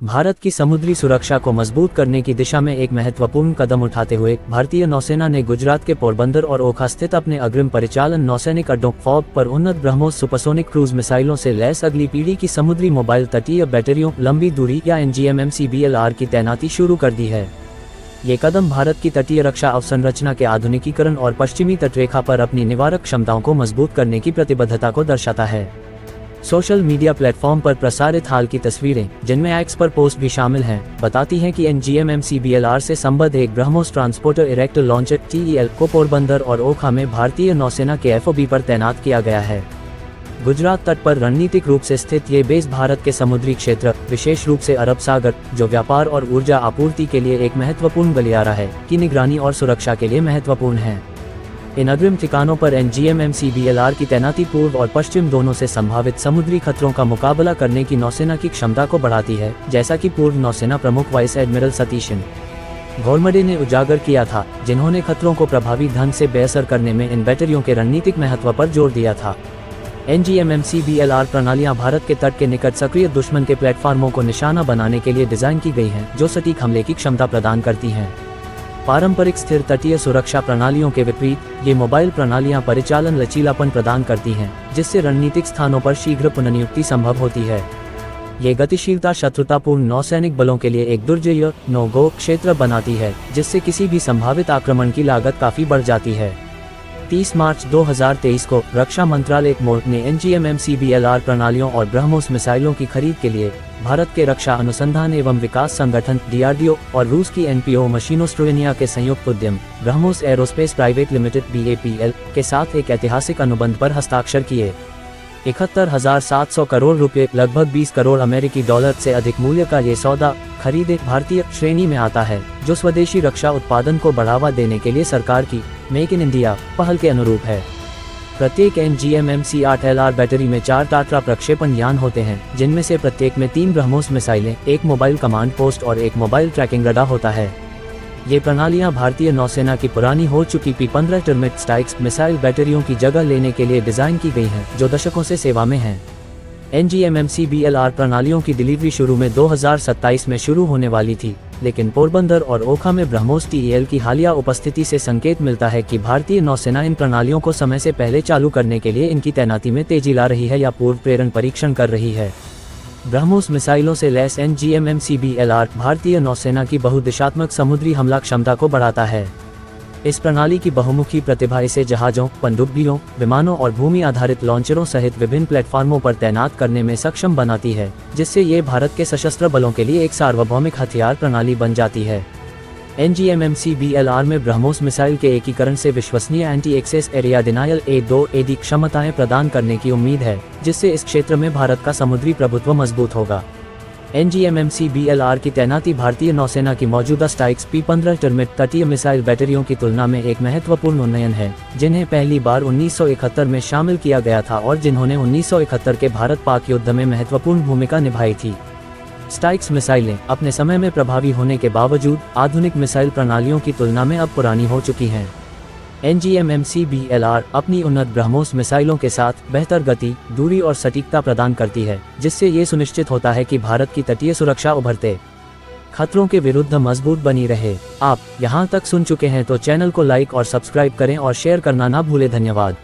भारत की समुद्री सुरक्षा को मजबूत करने की दिशा में एक महत्वपूर्ण कदम उठाते हुए भारतीय नौसेना ने गुजरात के पोरबंदर और ओखा स्थित अपने अग्रिम परिचालन नौसैनिक अड्डों फॉब पर उन्नत ब्रह्मोस सुपरसोनिक क्रूज मिसाइलों से लैस अगली पीढ़ी की समुद्री मोबाइल तटीय बैटरियों लंबी दूरी या NGM-MCBLR की तैनाती शुरू कर दी है। ये कदम भारत की तटीय रक्षा अवसंरचना के आधुनिकीकरण और पश्चिमी तटरेखा पर अपनी निवारक क्षमताओं को मजबूत करने की प्रतिबद्धता को दर्शाता है। सोशल मीडिया प्लेटफॉर्म पर प्रसारित हाल की तस्वीरें, जिनमें एक्स पर पोस्ट भी शामिल हैं, बताती हैं कि NGM-MCBLR से संबद्ध एक BrahMos transporter erector launcher TEL को पोरबंदर और ओखा में भारतीय नौसेना के FOB पर तैनात किया गया है। गुजरात तट पर रणनीतिक रूप से स्थित ये बेस भारत के समुद्री क्षेत्र, विशेष रूप से अरब सागर, जो व्यापार और ऊर्जा आपूर्ति के लिए एक महत्वपूर्ण गलियारा है, की निगरानी और सुरक्षा के लिए महत्वपूर्ण है। इन अग्रिम ठिकानों पर NGM-MCBLR की तैनाती पूर्व और पश्चिम दोनों से संभावित समुद्री खतरों का मुकाबला करने की नौसेना की क्षमता को बढ़ाती है, जैसा कि पूर्व नौसेना प्रमुख वाइस एडमिरल सतीशन घोरमडे ने उजागर किया था, जिन्होंने खतरों को प्रभावी ढंग से बेअसर करने में इन बैटरियों के रणनीतिक महत्व पर जोर दिया था। NGM-MCBLR प्रणालियां भारत के तट के निकट सक्रिय दुश्मन के प्लेटफार्मों को निशाना बनाने के लिए डिजाइन की गई हैं, जो सटीक हमले की क्षमता प्रदान करती हैं। पारंपरिक स्थिर तटीय सुरक्षा प्रणालियों के विपरीत, ये मोबाइल प्रणालियां परिचालन लचीलापन प्रदान करती हैं, जिससे रणनीतिक स्थानों पर शीघ्र पुनर्नियुक्ति संभव होती है। ये गतिशीलता शत्रुतापूर्ण नौसैनिक बलों के लिए एक दुर्जय नो-गो क्षेत्र बनाती है, जिससे किसी भी संभावित आक्रमण की लागत काफी बढ़ जाती है। 30 मार्च 2023 को रक्षा मंत्रालय ने NGM-MCBLR प्रणालियों और ब्रह्मोस मिसाइलों की खरीद के लिए भारत के रक्षा अनुसंधान एवं विकास संगठन DRDO और रूस की NPO मशीनोस्ट्रोवेनिया के संयुक्त उद्यम BrahMos aerospace private limited BAPL के साथ एक ऐतिहासिक अनुबंध पर हस्ताक्षर किए। 71,700 करोड़ रुपए, लगभग 20 करोड़ अमेरिकी डॉलर से अधिक मूल्य का ये सौदा खरीदे भारतीय श्रेणी में आता है, जो स्वदेशी रक्षा उत्पादन को बढ़ावा देने के लिए सरकार की मेक इन इंडिया पहल के अनुरूप है। प्रत्येक NGM-MC8LR बैटरी में 4 टाट्रा प्रक्षेपण यान होते हैं, जिनमें से प्रत्येक में 3 ब्रह्मोस मिसाइलें, एक मोबाइल कमांड पोस्ट और एक मोबाइल ट्रैकिंग रडार होता है। ये प्रणालियां भारतीय नौसेना की पुरानी हो चुकी P-15 टर्मिट स्टाइक्स मिसाइल बैटरियों की जगह लेने के लिए डिजाइन की गई हैं, जो दशकों से सेवा में हैं। NGM-MCBLR प्रणालियों की डिलीवरी शुरू में 2027 में शुरू होने वाली थी, लेकिन पोरबंदर और ओखा में ब्रह्मोस TEL की हालिया उपस्थिति से संकेत मिलता है कि भारतीय नौसेना इन प्रणालियों को समय से पहले चालू करने के लिए इनकी तैनाती में तेजी ला रही है या पूर्व प्रेरण परीक्षण कर रही है। ब्रह्मोस मिसाइलों से लैस NGM-MCBLR भारतीय नौसेना की बहुदिशात्मक समुद्री हमला क्षमता को बढ़ाता है। इस प्रणाली की बहुमुखी प्रतिभा इसे जहाजों, पनडुब्बियों, विमानों और भूमि आधारित लॉन्चरों सहित विभिन्न प्लेटफार्मों पर तैनात करने में सक्षम बनाती है, जिससे ये भारत के सशस्त्र बलों के लिए एक सार्वभौमिक हथियार प्रणाली बन जाती है। NGM-MCBLR में ब्रह्मोस मिसाइल के एकीकरण से विश्वसनीय anti access area denial A2AD क्षमताएं प्रदान करने की उम्मीद है, जिससे इस क्षेत्र में भारत का समुद्री प्रभुत्व मजबूत होगा। NGM-MCBLR की तैनाती भारतीय नौसेना की मौजूदा स्टाइक्स P-15 टर्मिट तटीय मिसाइल बैटरियों की तुलना में एक महत्वपूर्ण उन्नयन है, जिन्हें पहली बार 1971 में शामिल किया गया था और जिन्होंने 1971 के भारत-पाक युद्ध में महत्वपूर्ण भूमिका निभाई थी। स्टाइक्स मिसाइलें अपने समय में प्रभावी होने के बावजूद आधुनिक मिसाइल प्रणालियों की तुलना में अब पुरानी हो चुकी हैं। NGM-MCBLR अपनी उन्नत ब्रह्मोस मिसाइलों के साथ बेहतर गति, दूरी और सटीकता प्रदान करती है, जिससे ये सुनिश्चित होता है कि भारत की तटीय सुरक्षा उभरते खतरों के विरुद्ध मजबूत बनी रहे। आप यहाँ तक सुन चुके हैं तो चैनल को लाइक और सब्सक्राइब करें और शेयर करना ना भूलें। धन्यवाद।